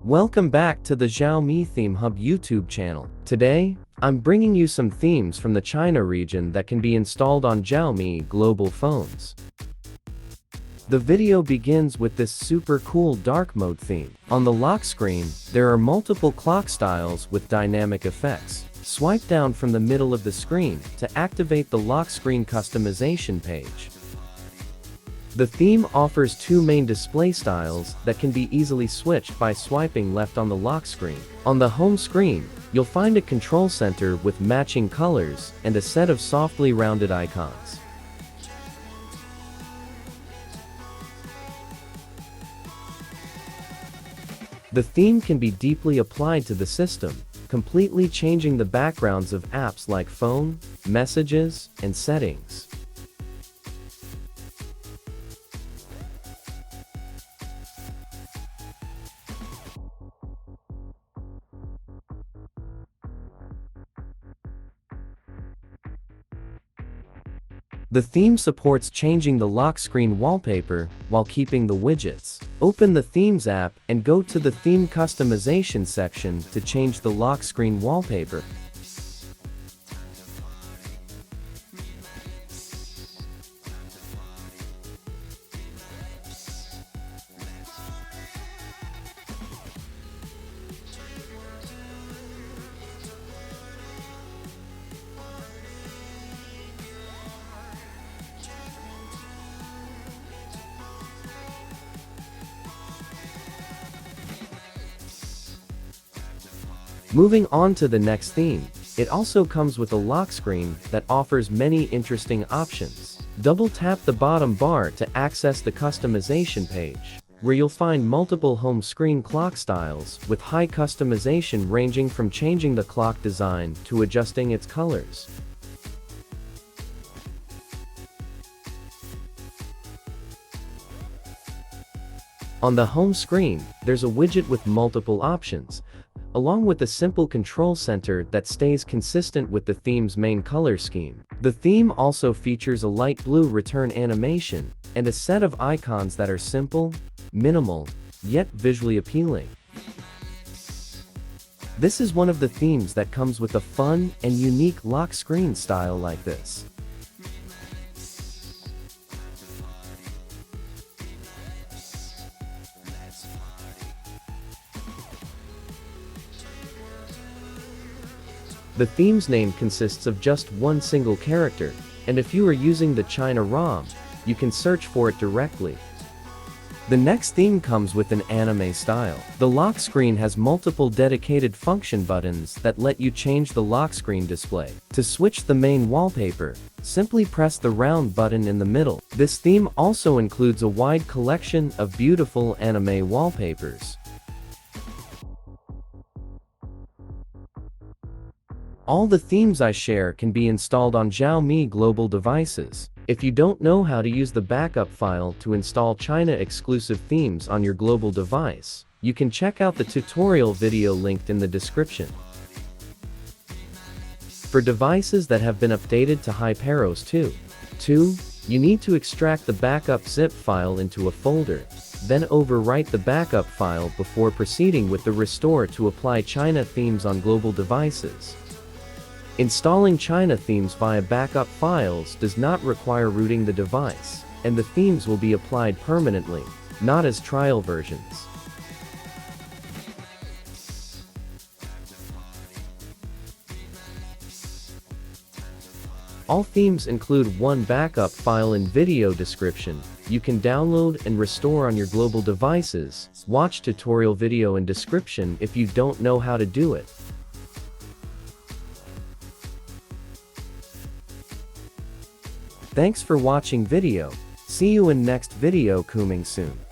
Welcome back to the Xiaomi Theme Hub YouTube channel. Today, I'm bringing you some themes from the China region that can be installed on Xiaomi global phones. The video begins with this super cool dark mode theme. On the lock screen, there are multiple clock styles with dynamic effects. Swipe down from the middle of the screen to activate the lock screen customization page. The theme offers two main display styles that can be easily switched by swiping left on the lock screen. On the home screen, you'll find a control center with matching colors and a set of softly rounded icons. The theme can be deeply applied to the system, completely changing the backgrounds of apps like phone, messages, and settings. The theme supports changing the lock screen wallpaper while keeping the widgets. Open the Themes app and go to the Theme Customization section to change the lock screen wallpaper. Moving on to the next theme, it also comes with a lock screen that offers many interesting options. Double tap the bottom bar to access the customization page, where you'll find multiple home screen clock styles with high customization ranging from changing the clock design to adjusting its colors. On the home screen, there's a widget with multiple options, along with a simple control center that stays consistent with the theme's main color scheme. The theme also features a light blue return animation and a set of icons that are simple, minimal, yet visually appealing. This is one of the themes that comes with a fun and unique lock screen style like this. The theme's name consists of just one single character, and if you are using the China ROM, you can search for it directly. The next theme comes with an anime style. The lock screen has multiple dedicated function buttons that let you change the lock screen display. To switch the main wallpaper, simply press the round button in the middle. This theme also includes a wide collection of beautiful anime wallpapers. All the themes I share can be installed on Xiaomi global devices. If you don't know how to use the backup file to install China-exclusive themes on your global device, you can check out the tutorial video linked in the description. For devices that have been updated to Hyperos 2, you need to extract the backup zip file into a folder, then overwrite the backup file before proceeding with the restore to apply China themes on global devices. Installing China themes via backup files does not require rooting the device, and the themes will be applied permanently, not as trial versions. All themes include one backup file in video description. You can download and restore on your global devices. Watch tutorial video in description if you don't know how to do it. Thanks for watching video. See you in next video coming soon.